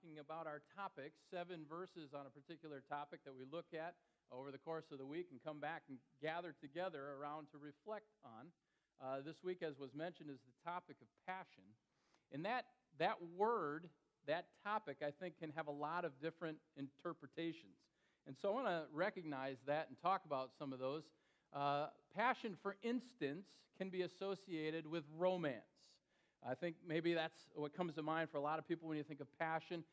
talking about our topic, 7 verses on a particular topic that we look at over the course of the week and come back and gather together around to reflect on. This week, as was mentioned, is the topic of passion. And that word, that topic, I think can have a lot of different interpretations. And so I want to recognize that and talk about some of those. Passion, for instance, can be associated with romance. I think maybe that's what comes to mind for a lot of people when you think of passion,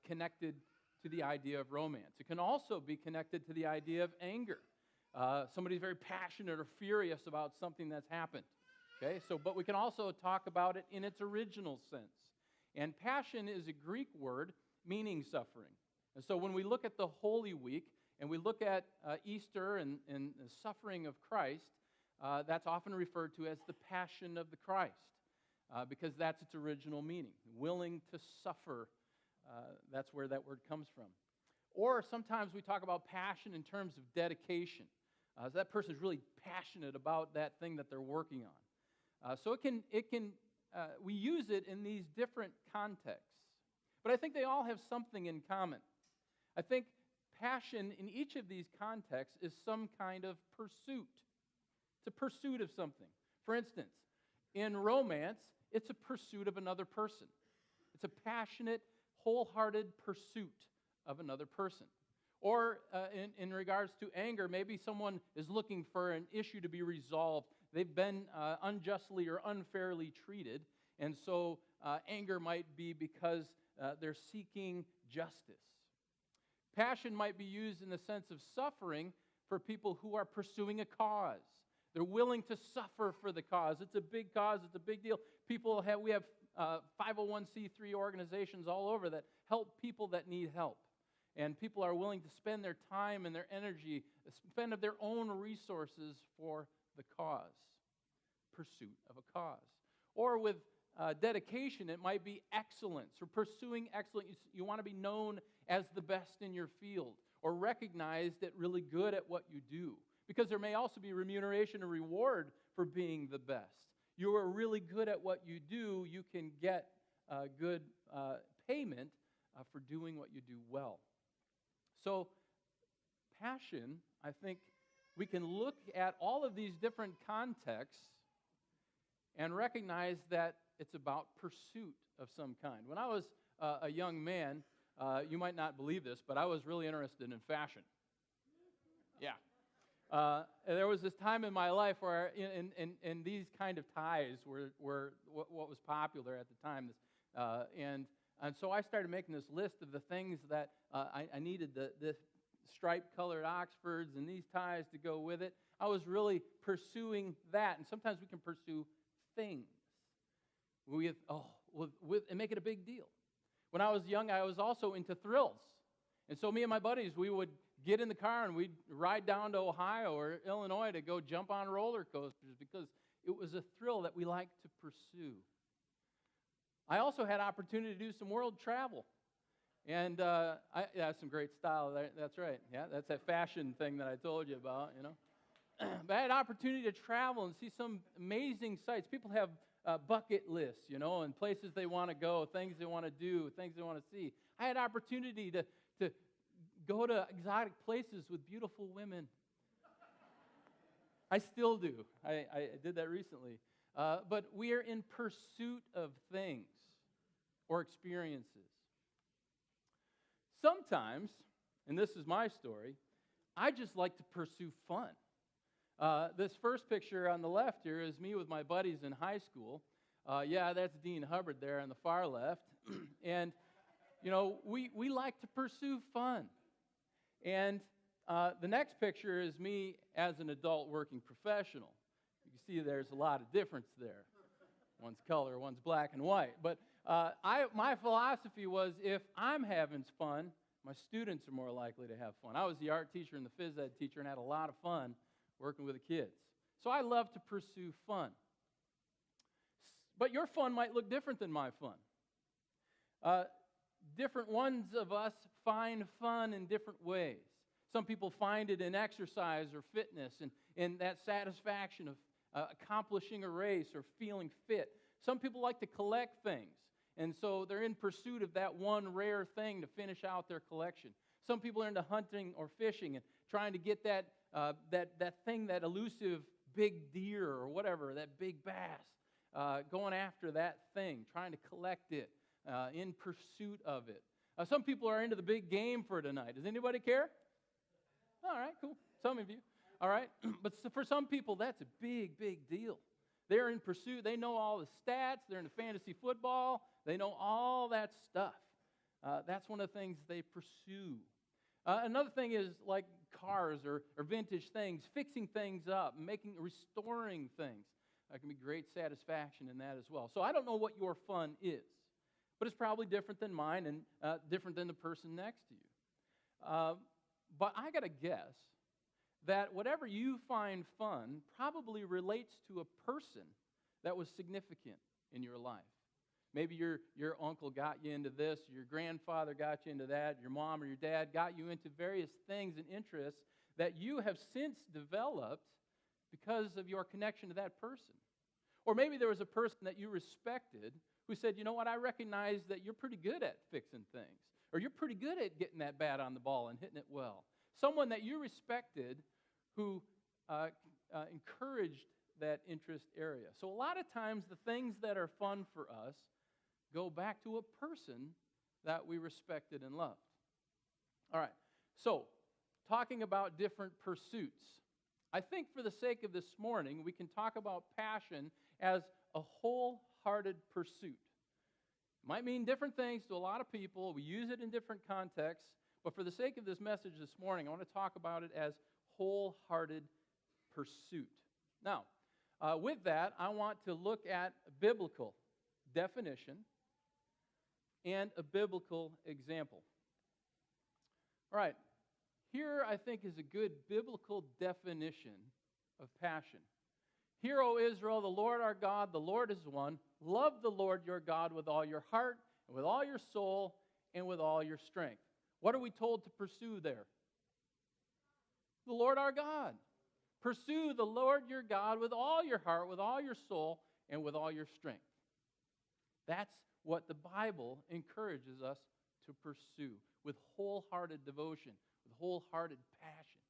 connected to the idea of romance. It can also be connected to the idea of anger. Somebody's very passionate or furious about something that's happened. Okay, but we can also talk about it in its original sense. And passion is a Greek word meaning suffering. And so when we look at the Holy Week and we look at Easter and the suffering of Christ, that's often referred to as the Passion of the Christ. Because that's its original meaning. Willing to suffer, that's where that word comes from. Or sometimes we talk about passion in terms of dedication. So that person is really passionate about that thing that they're working on. So we use it in these different contexts. But I think they all have something in common. I think passion in each of these contexts is some kind of pursuit. It's a pursuit of something. For instance, in romance, it's a pursuit of another person. It's a passionate, wholehearted pursuit of another person. Or in regards to anger, maybe someone is looking for an issue to be resolved. They've been unjustly or unfairly treated, and so anger might be because they're seeking justice. Passion might be used in the sense of suffering for people who are pursuing a cause. They're willing to suffer for the cause. It's a big cause. It's a big deal. We have 501c3 organizations all over that help people that need help. And people are willing to spend their time and their energy, spend of their own resources for the cause, pursuit of a cause. Or with dedication, it might be excellence or pursuing excellence. You want to be known as the best in your field or recognized as really good at what you do. Because there may also be remuneration and reward for being the best. You are really good at what you do, you can get good payment for doing what you do well. So, passion, I think we can look at all of these different contexts and recognize that it's about pursuit of some kind. When I was a young man, you might not believe this, but I was really interested in fashion. Yeah. There was this time in my life where in these kind of ties were what was popular at the time. And so I started making this list of the things that I needed, the striped-colored Oxfords and these ties to go with it. I was really pursuing that. And sometimes we can pursue things and make it a big deal. When I was young, I was also into thrills. And so me and my buddies, we would get in the car and we'd ride down to Ohio or Illinois to go jump on roller coasters because it was a thrill that we liked to pursue. I also had opportunity to do some world travel. And I have some great style. That's right. Yeah, that's that fashion thing that I told you about, you know. But I had opportunity to travel and see some amazing sights. People have bucket lists, you know, and places they want to go, things they want to do, things they want to see. I had opportunity to go to exotic places with beautiful women. I still do. I did that recently. But we are in pursuit of things or experiences. Sometimes, and this is my story, I just like to pursue fun. This first picture on the left here is me with my buddies in high school. That's Dean Hubbard there on the far left. And, you know, we like to pursue fun. And the next picture is me as an adult working professional. You can see there's a lot of difference there. One's color, one's black and white. But my philosophy was if I'm having fun, my students are more likely to have fun. I was the art teacher and the phys ed teacher and had a lot of fun working with the kids. So I love to pursue fun. But your fun might look different than my fun. Different ones of us find fun in different ways. Some people find it in exercise or fitness and in that satisfaction of accomplishing a race or feeling fit. Some people like to collect things. And so they're in pursuit of that one rare thing to finish out their collection. Some people are into hunting or fishing and trying to get that thing, that elusive big deer or whatever, that big bass, going after that thing, trying to collect it, in pursuit of it. Some people are into the big game for tonight. Does anybody care? All right, cool. Some of you. All right. But for some people, that's a big, big deal. They're in pursuit. They know all the stats. They're into fantasy football. They know all that stuff. That's one of the things they pursue. Another thing is like cars or vintage things, fixing things up, restoring things. There can be great satisfaction in that as well. So I don't know what your fun is, but it's probably different than mine and different than the person next to you. But I got to guess that whatever you find fun probably relates to a person that was significant in your life. Maybe your uncle got you into this, your grandfather got you into that, your mom or your dad got you into various things and interests that you have since developed because of your connection to that person. Or maybe there was a person that you respected who said, you know what, I recognize that you're pretty good at fixing things, or you're pretty good at getting that bat on the ball and hitting it well. Someone that you respected who encouraged that interest area. So a lot of times the things that are fun for us go back to a person that we respected and loved. All right, so talking about different pursuits. I think for the sake of this morning, we can talk about passion as a wholehearted pursuit. It might mean different things to a lot of people. We use it in different contexts. But for the sake of this message this morning, I want to talk about it as wholehearted pursuit. Now, with that, I want to look at a biblical definition and a biblical example. All right, here I think is a good biblical definition of passion. Hear, O Israel, the Lord our God, the Lord is one. Love the Lord your God with all your heart, and with all your soul, and with all your strength. What are we told to pursue there? The Lord our God. Pursue the Lord your God with all your heart, with all your soul, and with all your strength. That's what the Bible encourages us to pursue with wholehearted devotion, with wholehearted passion.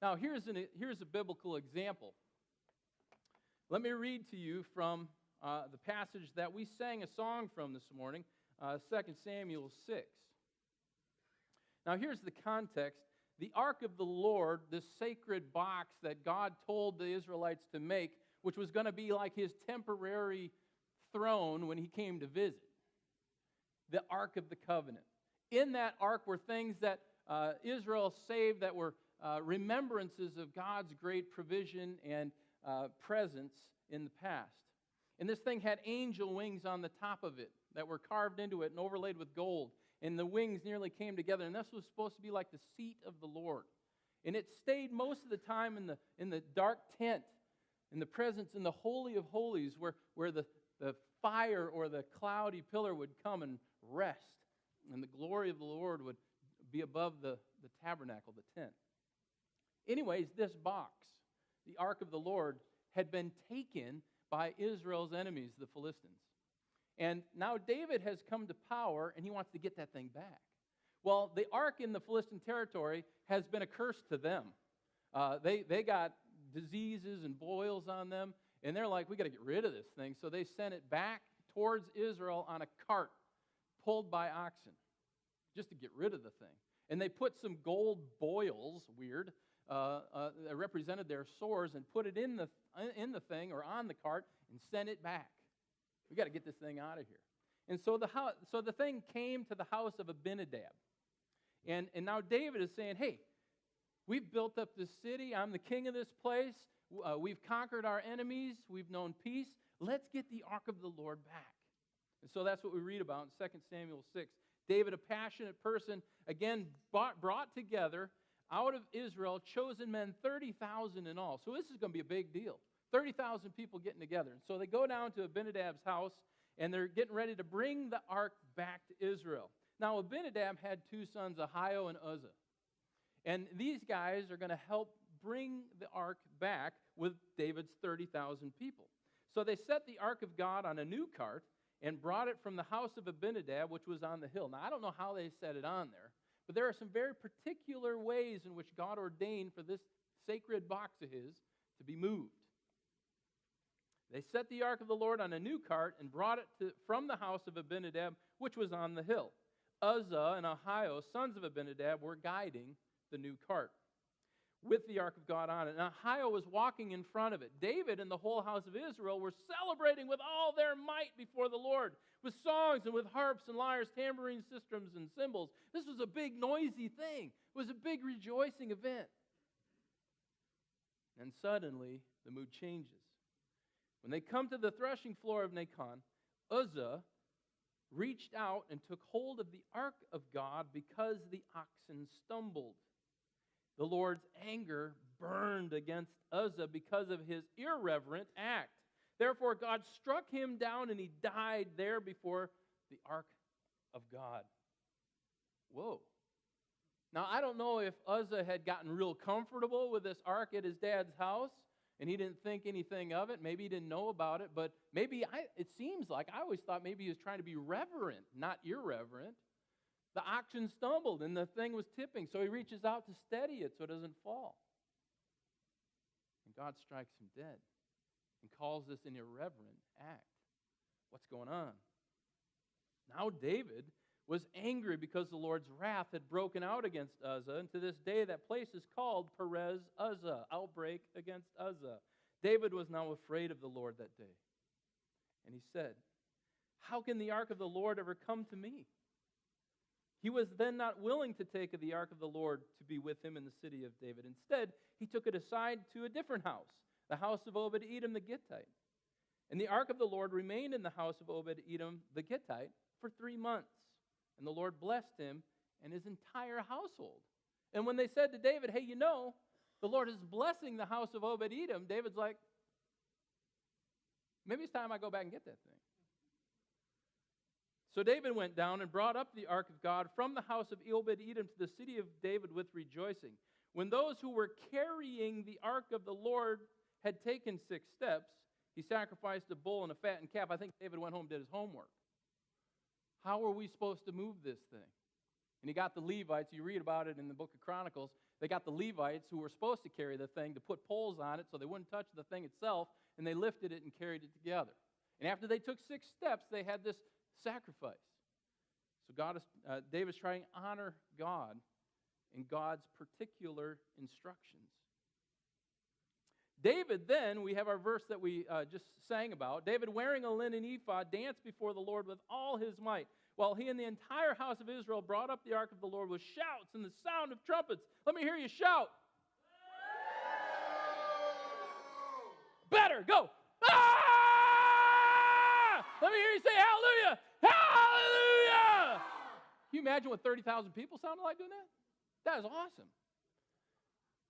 Now, here's a biblical example. Let me read to you from the passage that we sang a song from this morning, 2 Samuel 6. Now, here's the context. The ark of the Lord, this sacred box that God told the Israelites to make, which was going to be like his temporary throne when he came to visit. The Ark of the Covenant. In that ark were things that Israel saved that were remembrances of God's great provision and presence in the past. And this thing had angel wings on the top of it that were carved into it and overlaid with gold. And the wings nearly came together. And this was supposed to be like the seat of the Lord. And it stayed most of the time in the dark tent, in the presence, in the Holy of Holies, where the fire or the cloudy pillar would come and rest. And the glory of the Lord would be above the tabernacle, the tent. Anyways, this box, the Ark of the Lord, had been taken by Israel's enemies, the Philistines. And now David has come to power, and he wants to get that thing back. Well, the ark in the Philistine territory has been a curse to them. They got diseases and boils on them, and they're like, we got to get rid of this thing. So they sent it back towards Israel on a cart pulled by oxen just to get rid of the thing. And they put some gold boils, weird, that represented their sores, and put it in the thing or on the cart and sent it back. We got to get this thing out of here. And so the thing came to the house of Abinadab. And now David is saying, hey, we've built up this city. I'm the king of this place. We've conquered our enemies. We've known peace. Let's get the ark of the Lord back. And so that's what we read about in 2 Samuel 6. David, a passionate person, again brought together out of Israel, chosen men, 30,000 in all. So this is going to be a big deal. 30,000 people getting together. And so they go down to Abinadab's house, and they're getting ready to bring the ark back to Israel. Now, Abinadab had two sons, Ahio and Uzzah. And these guys are going to help bring the ark back with David's 30,000 people. So they set the ark of God on a new cart, and brought it from the house of Abinadab, which was on the hill. Now, I don't know how they set it on there, but there are some very particular ways in which God ordained for this sacred box of his to be moved. They set the ark of the Lord on a new cart and brought it from the house of Abinadab, which was on the hill. Uzzah and Ahio, sons of Abinadab, were guiding the new cart with the ark of God on it. And Ahio was walking in front of it. David and the whole house of Israel were celebrating with all their might before the Lord, with songs and with harps and lyres, tambourines, sistrums, and cymbals. This was a big, noisy thing. It was a big, rejoicing event. And suddenly, the mood changes. When they come to the threshing floor of Nacon, Uzzah reached out and took hold of the ark of God because the oxen stumbled. The Lord's anger burned against Uzzah because of his irreverent act. Therefore, God struck him down and he died there before the ark of God. Whoa. Now, I don't know if Uzzah had gotten real comfortable with this ark at his dad's house and he didn't think anything of it. Maybe he didn't know about it, but maybe it seems like I always thought maybe he was trying to be reverent, not irreverent. The oxen stumbled and the thing was tipping, so he reaches out to steady it so it doesn't fall. And God strikes him dead and calls this an irreverent act. What's going on? Now David was angry because the Lord's wrath had broken out against Uzzah, and to this day that place is called Perez Uzzah, outbreak against Uzzah. David was now afraid of the Lord that day. And he said, "How can the ark of the Lord ever come to me?" He was then not willing to take the ark of the Lord to be with him in the city of David. Instead, he took it aside to a different house, the house of Obed-Edom the Gittite. And the ark of the Lord remained in the house of Obed-Edom the Gittite for 3 months. And the Lord blessed him and his entire household. And when they said to David, "Hey, you know, the Lord is blessing the house of Obed-Edom," David's like, maybe it's time I go back and get that thing. So David went down and brought up the ark of God from the house of Obed-Edom to the city of David with rejoicing. When those who were carrying the ark of the Lord had taken 6 steps, he sacrificed a bull and a fattened calf. I think David went home and did his homework. How are we supposed to move this thing? And he got the Levites. You read about it in the book of Chronicles. They got the Levites who were supposed to carry the thing to put poles on it so they wouldn't touch the thing itself, and they lifted it and carried it together. And after they took 6 steps, they had this sacrifice. So David's trying to honor God in God's particular instructions. David then, we have our verse that we just sang about. David, wearing a linen ephod, danced before the Lord with all his might, while he and the entire house of Israel brought up the ark of the Lord with shouts and the sound of trumpets. Let me hear you shout. Better, go. Ah! Let me hear you say hallelujah. Hallelujah! Can you imagine what 30,000 people sounded like doing that? That is awesome.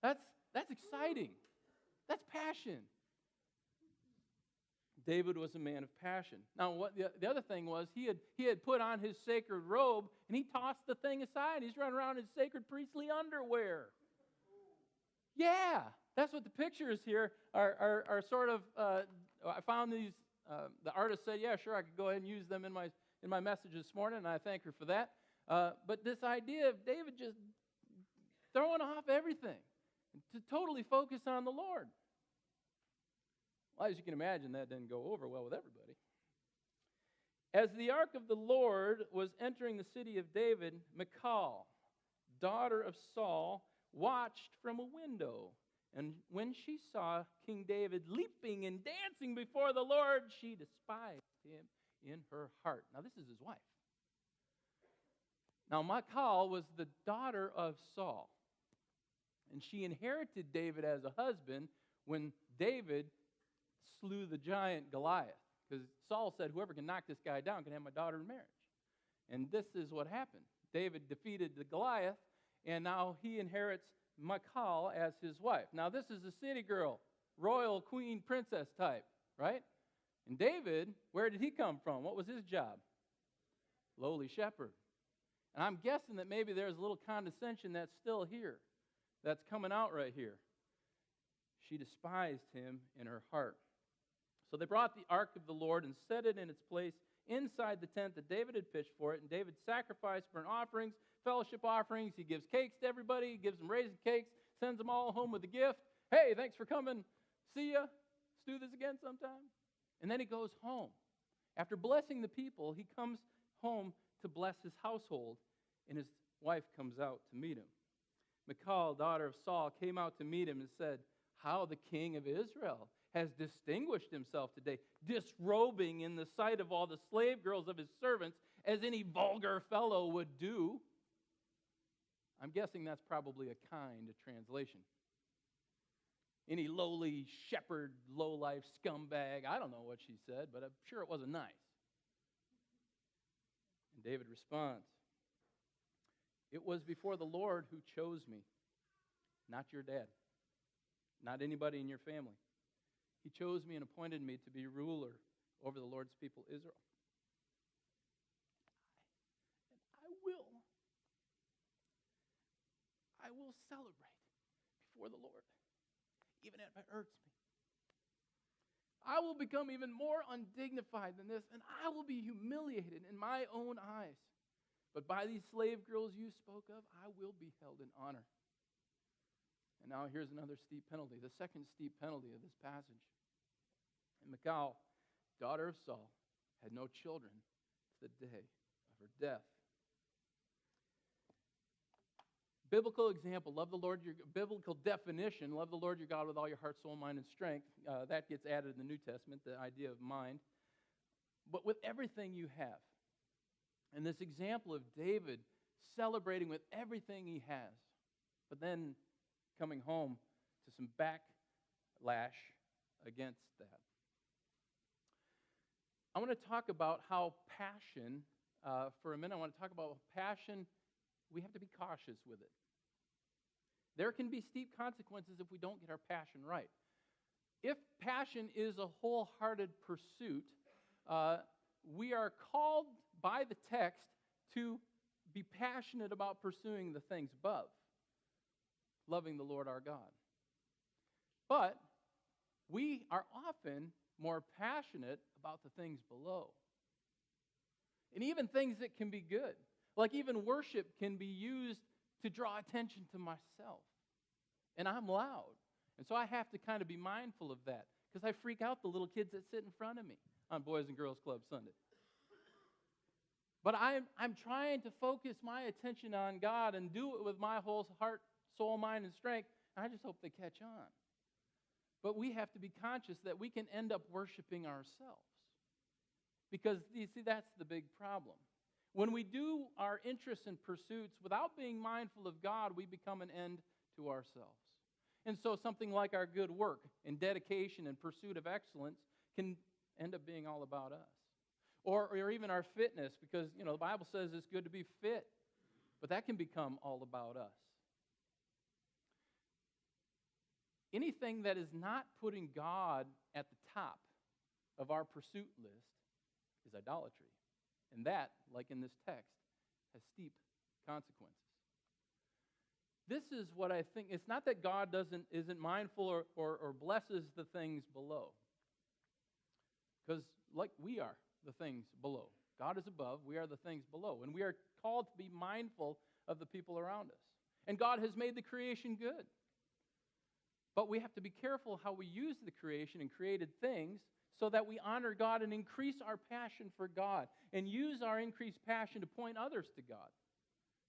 That's exciting. That's passion. David was a man of passion. Now, what the other thing was, he had put on his sacred robe, and he tossed the thing aside. He's running around in sacred priestly underwear. Yeah, that's what the pictures here are sort of. I found these. The artist said, "Yeah, sure, I could go ahead and use them in my message this morning," and I thank her for that. But this idea of David just throwing off everything to totally focus on the Lord. Well, as you can imagine, that didn't go over well with everybody. As the ark of the Lord was entering the city of David, Michal, daughter of Saul, watched from a window. And when she saw King David leaping and dancing before the Lord, she despised him in her heart. Now, this is his wife. Now, Michal was the daughter of Saul. And she inherited David as a husband when David slew the giant Goliath. Because Saul said, whoever can knock this guy down can have my daughter in marriage. And this is what happened. David defeated the Goliath, and now he inherits Michal as his wife. Now, this is a city girl, royal queen princess type, right? And David, where did he come from? What was his job? Lowly shepherd. And I'm guessing that maybe there's a little condescension that's still here, that's coming out right here. She despised him in her heart. So they brought the ark of the Lord and set it in its place inside the tent that David had pitched for it, and David sacrificed burnt offerings, fellowship offerings. He gives cakes to everybody. He gives them raisin cakes, sends them all home with a gift. Hey, thanks for coming. See ya. Let's do this again sometime. And then he goes home. After blessing the people, he comes home to bless his household, and his wife comes out to meet him. Michal, daughter of Saul, came out to meet him and said, how the king of Israel has distinguished himself today, disrobing in the sight of all the slave girls of his servants, as any vulgar fellow would do. I'm guessing that's probably a kind translation. Any lowly shepherd, low-life scumbag. I don't know what she said, but I'm sure it wasn't nice. And David responds, it was before the Lord who chose me, not your dad, not anybody in your family. He chose me and appointed me to be ruler over the Lord's people, Israel. And I will celebrate before the Lord, even if it hurts me. I will become even more undignified than this, and I will be humiliated in my own eyes. But by these slave girls you spoke of, I will be held in honor. And now here's another steep penalty, the second steep penalty of this passage. And Michal, daughter of Saul, had no children to the day of her death. Biblical example, love the Lord, biblical definition, love the Lord your God with all your heart, soul, mind, and strength. That gets added in the New Testament, the idea of mind. But with everything you have. And this example of David celebrating with everything he has, but then coming home to some backlash against that. I want to talk about how passion, for a minute, I want to talk about passion, we have to be cautious with it. There can be steep consequences if we don't get our passion right. If passion is a wholehearted pursuit, we are called by the text to be passionate about pursuing the things above, loving the Lord our God. But we are often more passionate about the things below. And even things that can be good. Like even worship can be used to draw attention to myself. And I'm loud. And so I have to kind of be mindful of that because I freak out the little kids that sit in front of me on Boys and Girls Club Sunday. But I'm trying to focus my attention on God and do it with my whole heart, soul, mind, and strength. And I just hope they catch on. But we have to be conscious that we can end up worshiping ourselves. Because, you see, that's the big problem. When we do our interests and pursuits without being mindful of God, we become an end to ourselves. And so something like our good work and dedication and pursuit of excellence can end up being all about us. Or even our fitness, because, the Bible says it's good to be fit. But that can become all about us. Anything that is not putting God at the top of our pursuit list is idolatry. And that, like in this text, has steep consequences. This is what I think. It's not that God isn't mindful or blesses the things below. Because like we are the things below. God is above, we are the things below. And we are called to be mindful of the people around us. And God has made the creation good. But we have to be careful how we use the creation and created things so that we honor God and increase our passion for God and use our increased passion to point others to God.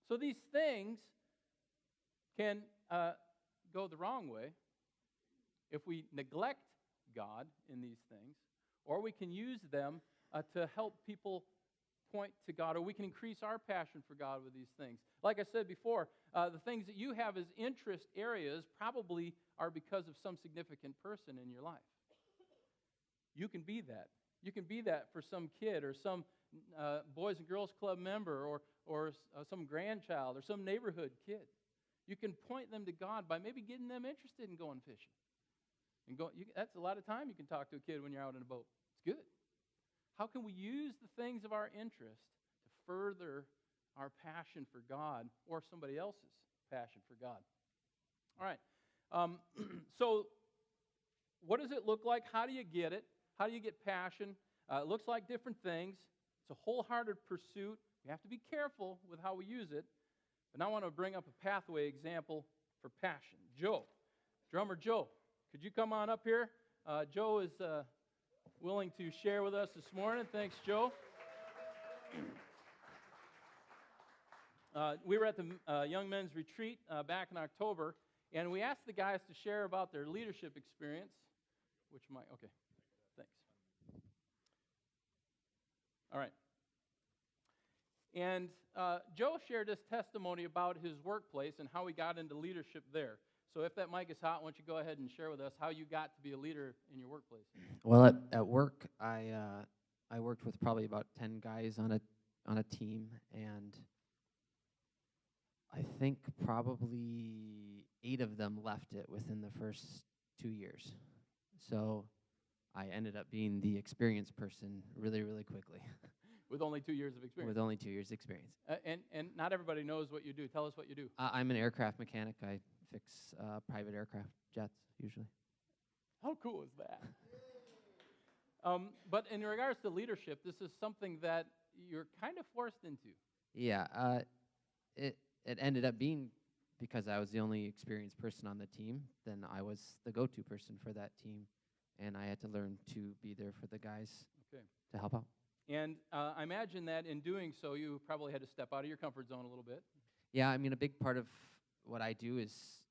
So these things can go the wrong way if we neglect God in these things, or we can use them to help people point to God, or we can increase our passion for God with these things. Like I said before, the things that you have as interest areas probably are because of some significant person in your life. You can be that. You can be that for some kid or some Boys and Girls Club member or some grandchild or some neighborhood kid. You can point them to God by maybe getting them interested in going fishing. That's a lot of time you can talk to a kid when you're out in a boat. It's good. How can we use the things of our interest to further our passion for God or somebody else's passion for God? All right. So what does it look like? How do you get it? How do you get passion? It looks like different things. It's a wholehearted pursuit. We have to be careful with how we use it. But now I want to bring up a pathway example for passion. Joe, drummer Joe, could you come on up here? Joe is willing to share with us this morning. Thanks, Joe. We were at the Young Men's Retreat back in October, and we asked the guys to share about their leadership experience, okay, thanks. All right. And Joe shared his testimony about his workplace and how he got into leadership there. So if that mic is hot, why don't you go ahead and share with us how you got to be a leader in your workplace? Well, at work, I worked with probably about 10 guys on a team, and I think probably 8 of them left it within the first 2 years. So I ended up being the experienced person really, really quickly. With only 2 years of experience. With only 2 years experience. And not everybody knows what you do. Tell us what you do. I'm an aircraft mechanic. I fix private aircraft, jets, usually. How cool is that? But in regards to leadership, this is something that you're kind of forced into. Yeah, it ended up being because I was the only experienced person on the team, then I was the go-to person for that team, and I had to learn to be there for the guys to help out. And I imagine that in doing so, you probably had to step out of your comfort zone a little bit. Yeah, I mean, a big part of what I do is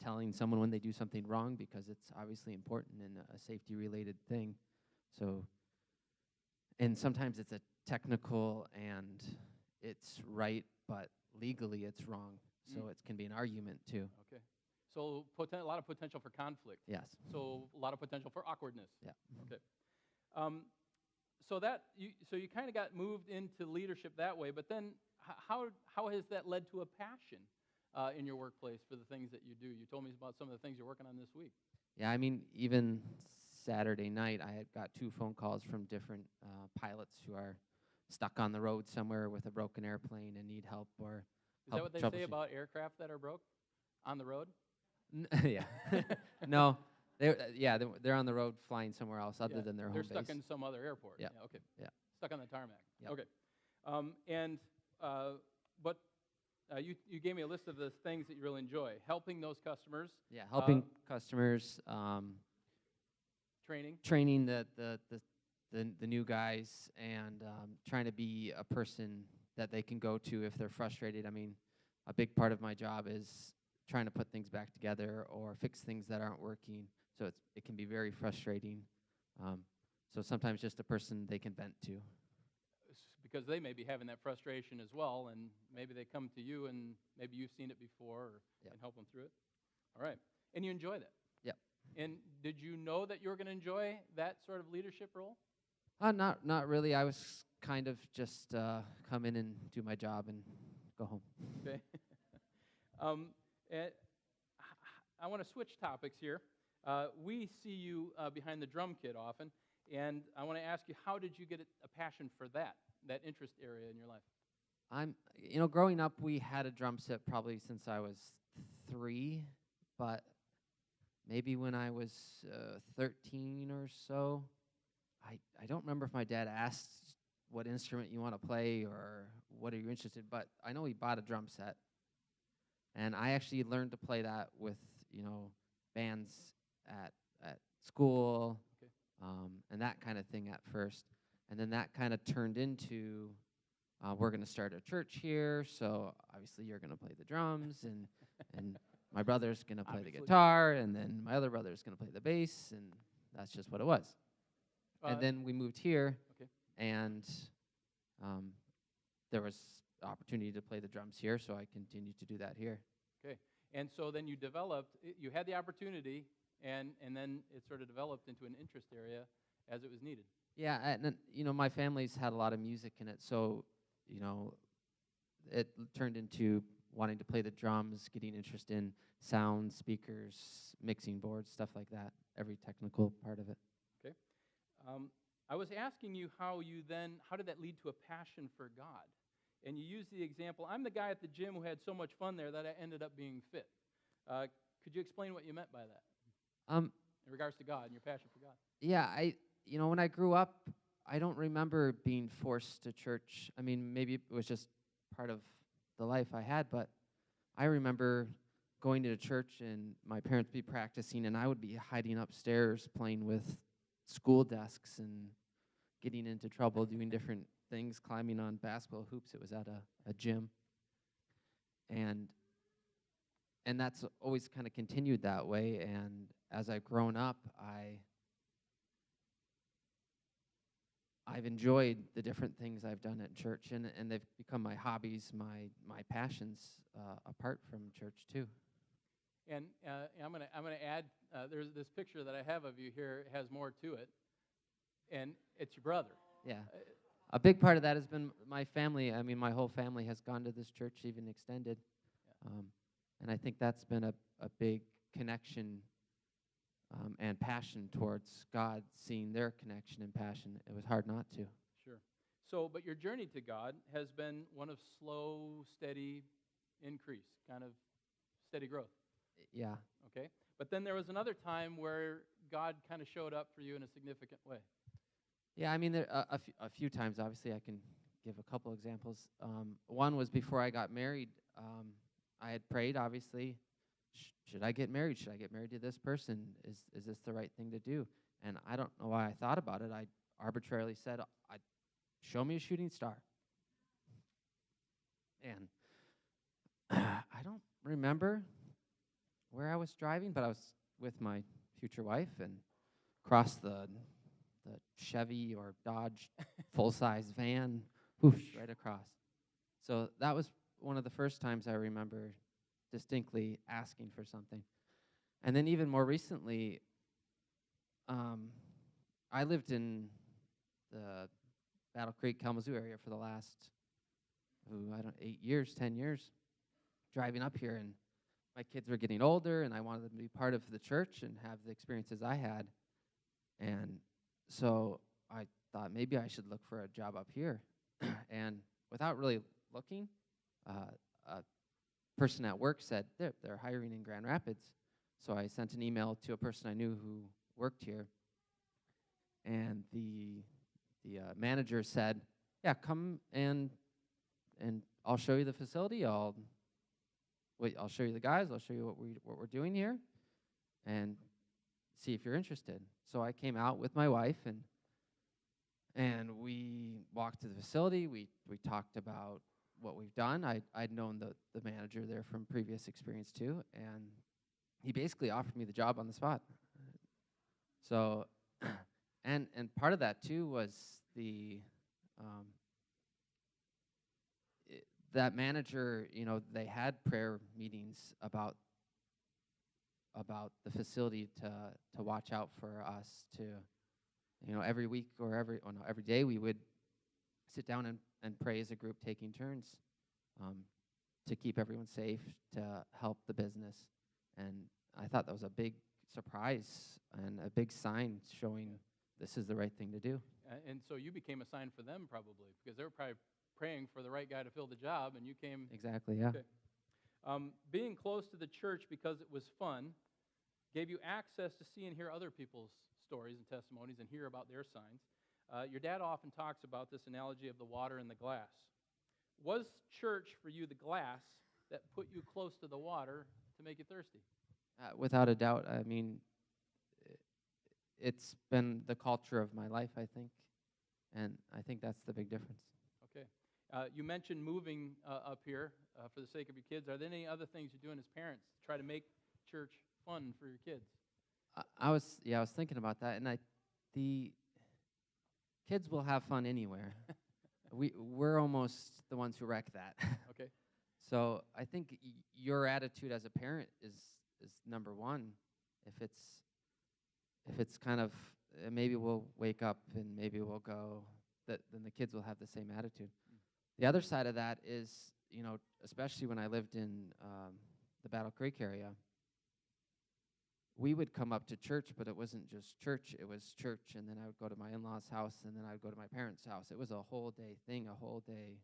telling someone when they do something wrong, because it's obviously important and a safety-related thing. So, and sometimes it's a technical and it's right, but legally it's wrong. So it can be an argument too. Okay. So a lot of potential for conflict. Yes. So a lot of potential for awkwardness. Yeah. Okay. So you kind of got moved into leadership that way, but then how has that led to a passion in your workplace for the things that you do? You told me about some of the things you're working on this week. Yeah, I mean, even Saturday night, I had got 2 phone calls from different pilots who are stuck on the road somewhere with a broken airplane and need help or Is that what they say about aircraft that are broke on the road? Yeah. No. They're on the road flying somewhere else other than their home base. They're stuck in some other airport. Yeah. Okay. Yeah. Stuck on the tarmac. Yep. Okay. But you gave me a list of the things that you really enjoy. Helping those customers. Yeah, helping customers. Training the new guys, and trying to be a person that they can go to if they're frustrated. I mean, a big part of my job is trying to put things back together or fix things that aren't working. So it can be very frustrating. So sometimes just a person they can vent to. Because they may be having that frustration as well, and maybe they come to you, and maybe you've seen it before, and help them through it. All right. And you enjoy that? Yep. And did you know that you were going to enjoy that sort of leadership role? Not really. I was kind of just come in and do my job and go home. Okay. I want to switch topics here. We see you behind the drum kit often, and I want to ask you, how did you get a passion for that interest area in your life? Growing up, we had a drum set probably since I was 3, but maybe when I was 13 or so, I don't remember if my dad asked what instrument you want to play or what are you interested in, but I know he bought a drum set. And I actually learned to play that with, bands at school, and that kind of thing at first. And then that kind of turned into, we're going to start a church here, so obviously you're going to play the drums, and my brother's going to play the guitar, and then my other brother's going to play the bass, and that's just what it was. And then we moved here, and there was opportunity to play the drums here, so I continued to do that here. Okay. And so then you had the opportunity, and then it sort of developed into an interest area as it was needed. Yeah, and my family's had a lot of music in it, so, it turned into wanting to play the drums, getting interest in sound, speakers, mixing boards, stuff like that, every technical part of it. Okay. I was asking you how did that lead to a passion for God? And you used the example, I'm the guy at the gym who had so much fun there that I ended up being fit. Could you explain what you meant by that? In regards to God and your passion for God. Yeah, when I grew up, I don't remember being forced to church. I mean, maybe it was just part of the life I had, but I remember going to church and my parents would be practicing, and I would be hiding upstairs playing with school desks and getting into trouble doing different things, climbing on basketball hoops. It was at a gym. And that's always kind of continued that way. And as I've grown up, I've enjoyed the different things I've done at church, and they've become my hobbies, my passions, apart from church too. And I'm gonna add. There's this picture that I have of you here. It has more to it, and it's your brother. Yeah. A big part of that has been my family. I mean, my whole family has gone to this church, even extended. Yeah. And I think that's been a big connection and passion towards God, seeing their connection and passion. It was hard not to. Sure. So, but your journey to God has been one of slow, steady increase, kind of steady growth. Yeah. Okay. But then there was another time where God kind of showed up for you in a significant way. Yeah, I mean, there a few times, obviously, I can give a couple examples. One was before I got married. I had prayed, obviously, should I get married? Should I get married to this person? Is this the right thing to do? And I don't know why I thought about it. I arbitrarily said, show me a shooting star. And I don't remember where I was driving, but I was with my future wife and crossed the Chevy or Dodge full-size van, whoosh, right across. So that was one of the first times I remember distinctly asking for something. And then even more recently, I lived in the Battle Creek, Kalamazoo area for the last, 8 years, 10 years, driving up here. And my kids were getting older, and I wanted them to be part of the church and have the experiences I had. And so I thought maybe I should look for a job up here. And without really looking, a person at work said they're hiring in Grand Rapids. So I sent an email to a person I knew who worked here. And the manager said, yeah, come and I'll show you the facility. I'll show you the guys. I'll show you what we're doing here, and see if you're interested. So I came out with my wife, and we walked to the facility. We talked about what we've done. I'd known the manager there from previous experience too, and he basically offered me the job on the spot. So, and part of that too was that manager, they had prayer meetings about the facility to watch out for us, to, every week or every day we would sit down and pray as a group, taking turns to keep everyone safe, to help the business. And I thought that was a big surprise and a big sign showing this is the right thing to do. And so you became a sign for them probably, because they were probably praying for the right guy to fill the job, and you came. Exactly, yeah. Okay. Being close to the church because it was fun gave you access to see and hear other people's stories and testimonies and hear about their signs. Your dad often talks about this analogy of the water and the glass. Was church for you the glass that put you close to the water to make you thirsty? Without a doubt. I mean, it's been the culture of my life, I think, and I think that's the big difference. Okay. You mentioned moving up here for the sake of your kids. Are there any other things you're doing as parents to try to make church fun for your kids? I was thinking about that, and the kids will have fun anywhere. We're almost the ones who wreck that. Okay. So I think your attitude as a parent is number one. If it's kind of maybe we'll wake up and maybe we'll go, then the kids will have the same attitude. The other side of that is, especially when I lived in the Battle Creek area, we would come up to church, but it wasn't just church. It was church, and then I would go to my in-laws' house, and then I would go to my parents' house. It was a whole day thing, a whole day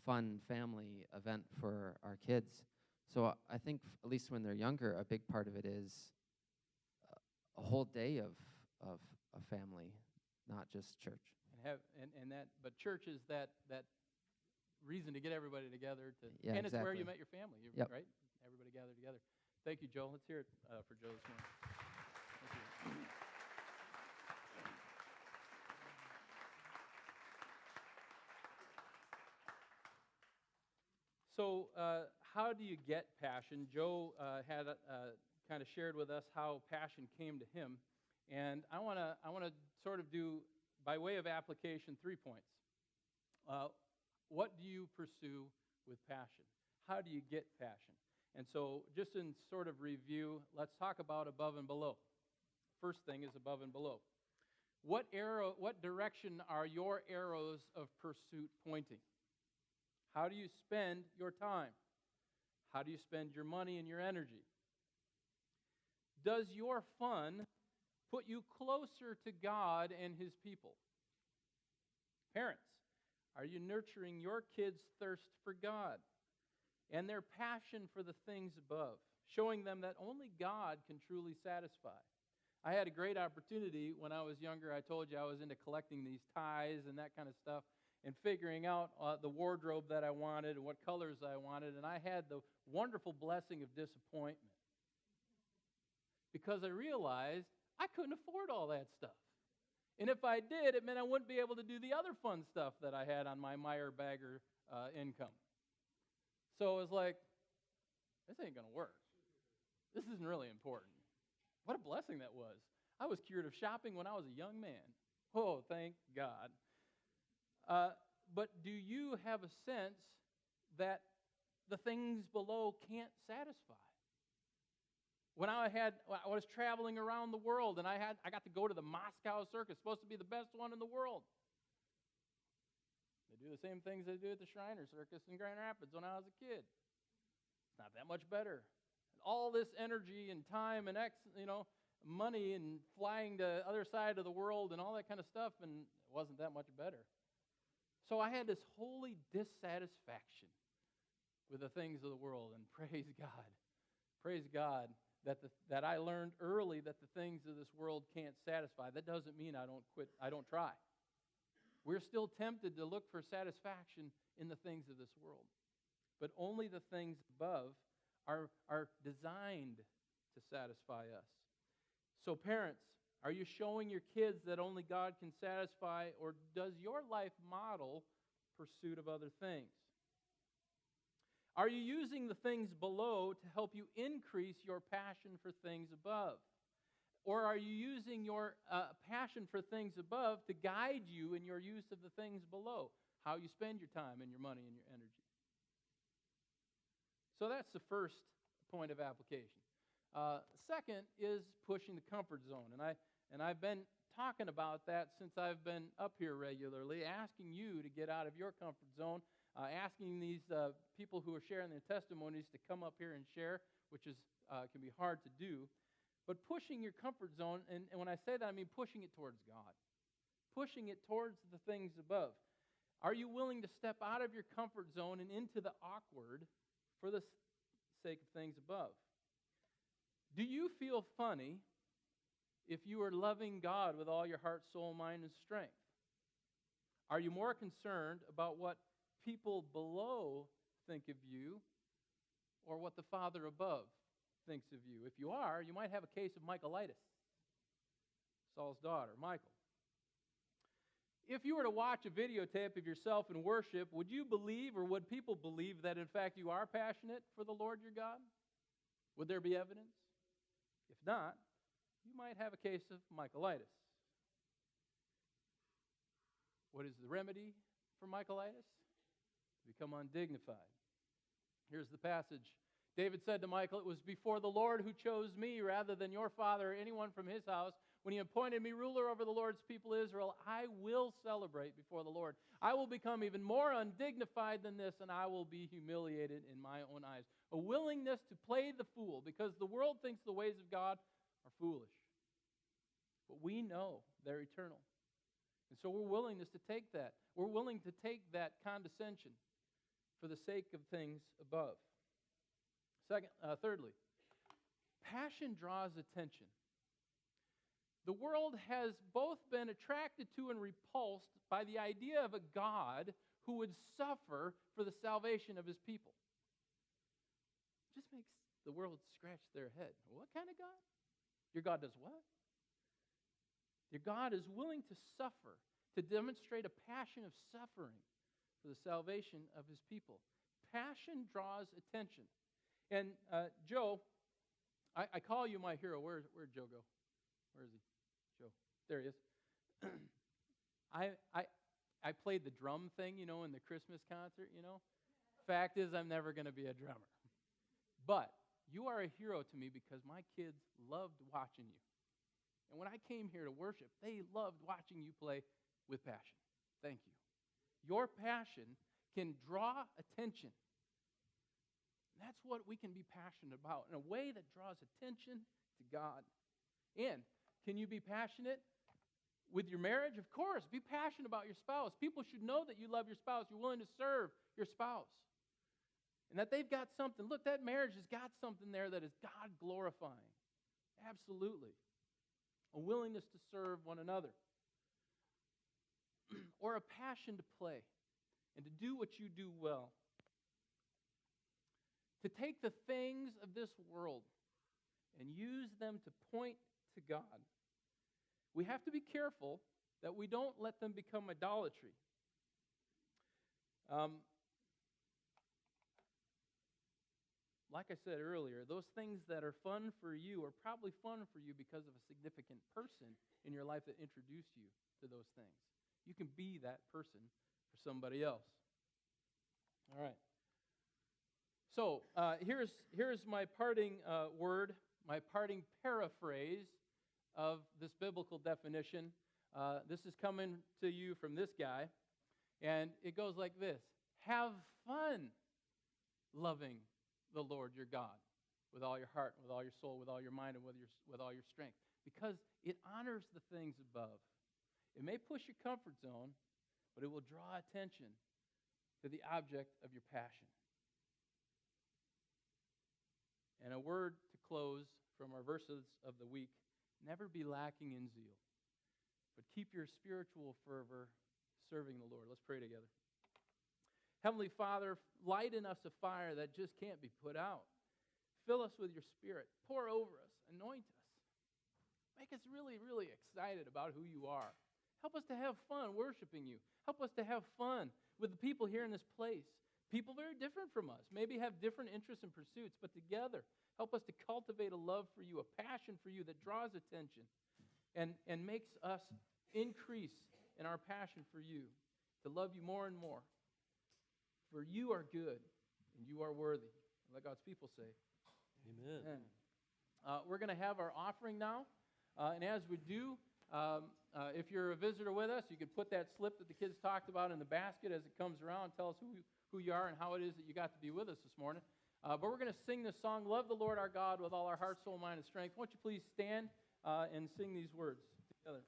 fun family event for our kids. So I think, at least when they're younger, a big part of it is a whole day of a family, not just church. And But church is that reason to get everybody together. Yeah, and it's where exactly. you met your family, Yep. right? Everybody gathered together. Thank you, Joe. Let's hear it for Joe this morning. Thank you. So, how do you get passion? Joe had kind of shared with us how passion came to him, and I want to sort of do, by way of application, 3 points. What do you pursue with passion? How do you get passion? And so, just in sort of review, let's talk about above and below. First thing is above and below. What direction are your arrows of pursuit pointing? How do you spend your time? How do you spend your money and your energy? Does your fun put you closer to God and His people? Parents, are you nurturing your kids' thirst for God and their passion for the things above, showing them that only God can truly satisfy? I had a great opportunity when I was younger. I told you I was into collecting these ties and that kind of stuff, and figuring out the wardrobe that I wanted and what colors I wanted, and I had the wonderful blessing of disappointment because I realized I couldn't afford all that stuff. And if I did, it meant I wouldn't be able to do the other fun stuff that I had on my Meyer-Bagger income. So it was like, this ain't going to work. This isn't really important. What a blessing that was. I was cured of shopping when I was a young man. Oh, thank God. But do you have a sense that the things below can't satisfy? When I was traveling around the world, and I got to go to the Moscow Circus, supposed to be the best one in the world. They do the same things they do at the Shriner Circus in Grand Rapids when I was a kid. It's not that much better. And all this energy and time and money and flying to the other side of the world and all that kind of stuff, and it wasn't that much better. So I had this holy dissatisfaction with the things of the world, and praise God that I learned early that the things of this world can't satisfy. That doesn't mean I don't quit, I don't try. We're still tempted to look for satisfaction in the things of this world, but only the things above are designed to satisfy us. So parents, are you showing your kids that only God can satisfy, or does your life model pursuit of other things? Are you using the things below to help you increase your passion for things above? Or are you using your passion for things above to guide you in your use of the things below, how you spend your time and your money and your energy? So that's the first point of application. Second is pushing the comfort zone. And I've been talking about that since I've been up here regularly, asking you to get out of your comfort zone, asking these people who are sharing their testimonies to come up here and share, which is can be hard to do. But pushing your comfort zone, and when I say that, I mean pushing it towards God, pushing it towards the things above. Are you willing to step out of your comfort zone and into the awkward for the sake of things above? Do you feel funny if you are loving God with all your heart, soul, mind, and strength? Are you more concerned about what people below think of you or what the Father above thinks of you? If you are, you might have a case of Michaelitis, Saul's daughter, Michael. If you were to watch a videotape of yourself in worship, would you believe, or would people believe, that in fact you are passionate for the Lord your God? Would there be evidence? If not, you might have a case of Michaelitis. What is the remedy for Michaelitis? Become undignified. Here's the passage. David said to Michal, "It was before the Lord who chose me rather than your father or anyone from his house. When he appointed me ruler over the Lord's people Israel, I will celebrate before the Lord. I will become even more undignified than this, and I will be humiliated in my own eyes." A willingness to play the fool, because the world thinks the ways of God are foolish. But we know they're eternal. And so we're willing to take that. We're willing to take that condescension for the sake of things above. Thirdly, passion draws attention. The world has both been attracted to and repulsed by the idea of a God who would suffer for the salvation of his people. It just makes the world scratch their head. What kind of God? Your God does what? Your God is willing to suffer, to demonstrate a passion of suffering for the salvation of his people. Passion draws attention. And Joe, I call you my hero. Where'd Joe go? Where is he? Joe. There he is. I played the drum thing, in the Christmas concert, Fact is, I'm never going to be a drummer. But you are a hero to me because my kids loved watching you. And when I came here to worship, they loved watching you play with passion. Thank you. Your passion can draw attention. That's what we can be passionate about, in a way that draws attention to God. And can you be passionate with your marriage? Of course. Be passionate about your spouse. People should know that you love your spouse. You're willing to serve your spouse. And that they've got something. Look, that marriage has got something there that is God-glorifying. Absolutely. A willingness to serve one another. Or a passion to play and to do what you do well. To take the things of this world and use them to point to God. We have to be careful that we don't let them become idolatry. Like I said earlier, those things that are fun for you are probably fun for you because of a significant person in your life that introduced you to those things. You can be that person for somebody else. All right. So here's my parting word, my parting paraphrase of this biblical definition. This is coming to you from this guy, and it goes like this. Have fun loving the Lord your God with all your heart, with all your soul, with all your mind, and with all your strength, because it honors the things above. It may push your comfort zone, but it will draw attention to the object of your passion. And a word to close from our verses of the week: never be lacking in zeal, but keep your spiritual fervor serving the Lord. Let's pray together. Heavenly Father, light in us a fire that just can't be put out. Fill us with your Spirit. Pour over us. Anoint us. Make us really, really excited about who you are. Help us to have fun worshiping you. Help us to have fun with the people here in this place. People very different from us, maybe have different interests and pursuits, but together, help us to cultivate a love for you, a passion for you that draws attention and makes us increase in our passion for you, to love you more and more. For you are good, and you are worthy. Let God's people say, Amen. Amen. We're going to have our offering now. And as we do, if you're a visitor with us, you can put that slip that the kids talked about in the basket as it comes around. Tell us who you are and how it is that you got to be with us this morning. But we're going to sing this song, Love the Lord Our God with all our heart, soul, mind, and strength. Won't you please stand and sing these words together?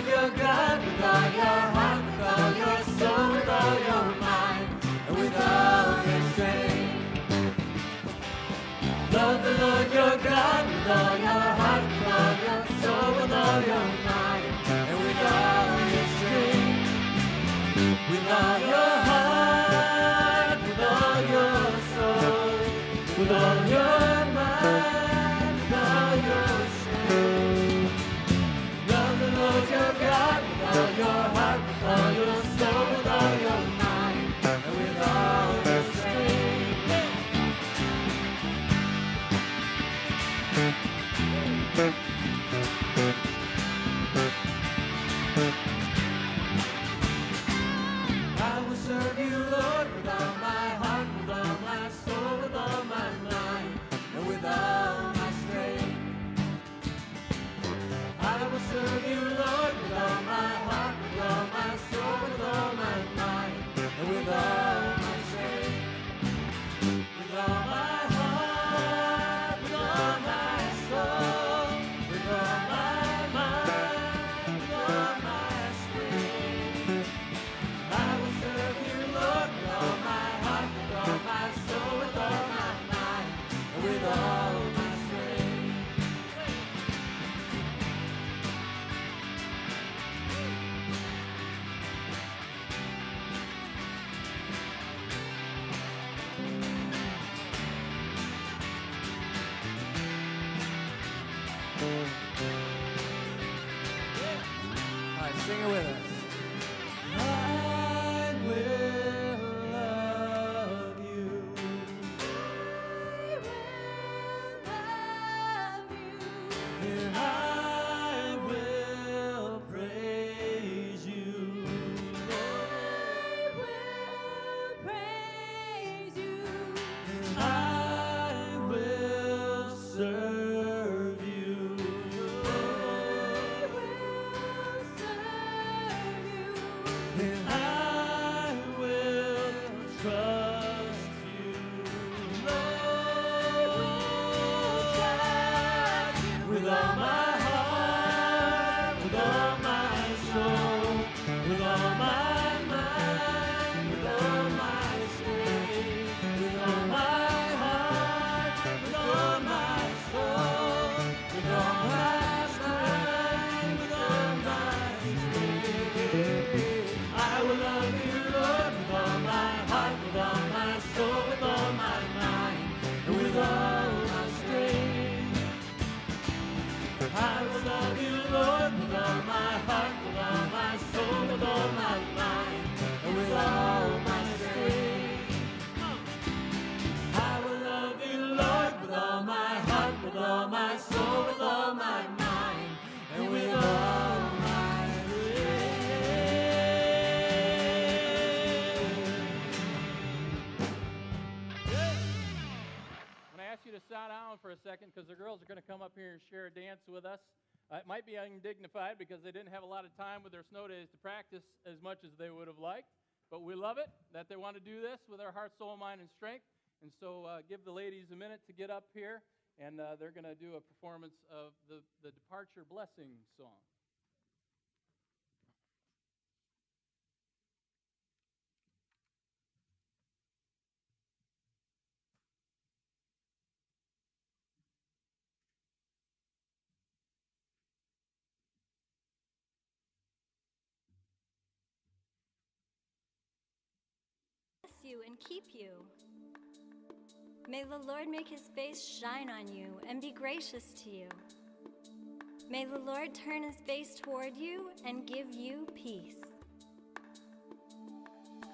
Your God with all your heart, with all your soul, with all your mind, and with all your strength. Love the Lord your God with all your heart, with all your soul, with all your mind, and with all your strength. With all your heart, with all your soul, with all your mind, with all your strength. Love the Lord your God with all your heart, with all your soul, with all your mind, and with all your strength. I will serve you, Lord, with all my heart, with all my soul, with all my mind, and with all my strength. I will serve you, Lord, with all my heart, with all my soul, with all my mind, and with all my I will love you, Lord, with all my heart, with all my soul, with all my mind, and with all my strength. I will love you, Lord, with all my heart, with all my soul, with all my mind, and with all my Sit down for a second because the girls are going to come up here and share a dance with us. It might be undignified because they didn't have a lot of time with their snow days to practice as much as they would have liked, but we love it that they want to do this with their heart, soul, mind, and strength. And so give the ladies a minute to get up here, and they're going to do a performance of the Departure Blessing song. You and keep you. May the Lord make his face shine on you and be gracious to you. May the Lord turn his face toward you and give you peace.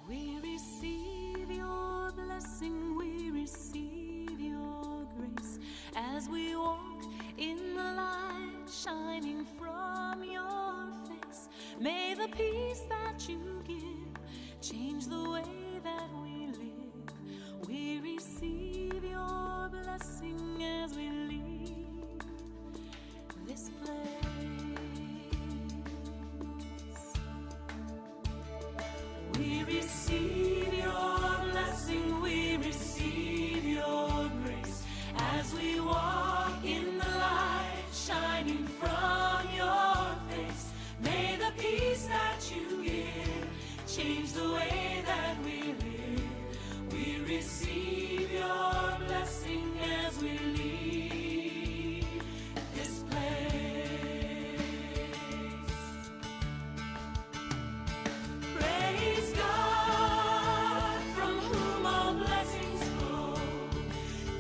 We receive your blessing, we receive your grace as we walk in the light shining from your face. May the peace that you give change the way that we live. We receive your blessing as we leave this place. We receive your blessing, we receive your grace as we walk in the light shining from your face. May the peace that you give change the way that we live. We receive your blessing as we leave this place. Praise God from whom all blessings flow.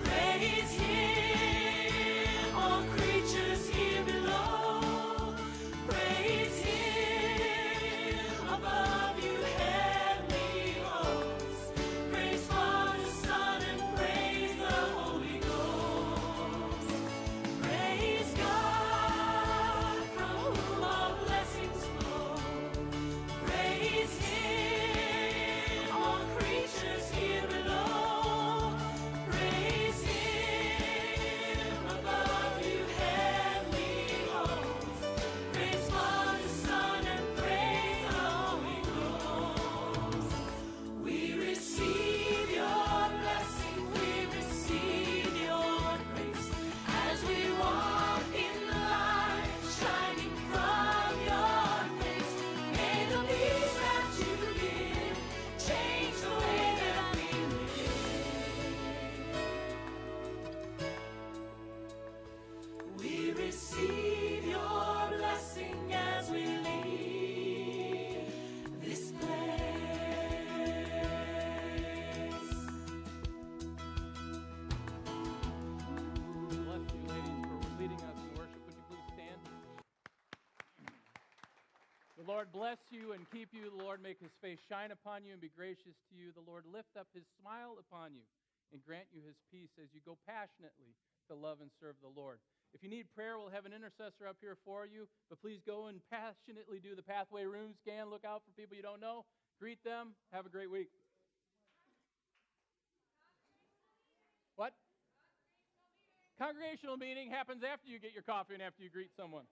Praise him, all creatures here below. Praise him above you, heavenly hosts. Praise Father, Son, and praise the Holy Ghost. Praise God from whom all blessings flow. Praise him, all creatures here below. Praise him above you, heavenly hosts. Praise Father, Son, and praise the Holy Ghost. We receive your blessing, we receive your grace as we walk in the light shining from your face. May the peace that you give change the way that we live. We receive your blessing as we leave this place. Bless you, ladies, for leading us in worship. Would you please stand? The Lord bless you and keep you. The Lord make his face shine upon you and be gracious to you. The Lord lift up his smile upon you and grant you his peace as you go passionately to love and serve the Lord. If you need prayer, we'll have an intercessor up here for you, but please go and passionately do the pathway room scan. Look out for people you don't know. Greet them. Have a great week. What? Congregational meeting happens after you get your coffee and after you greet someone.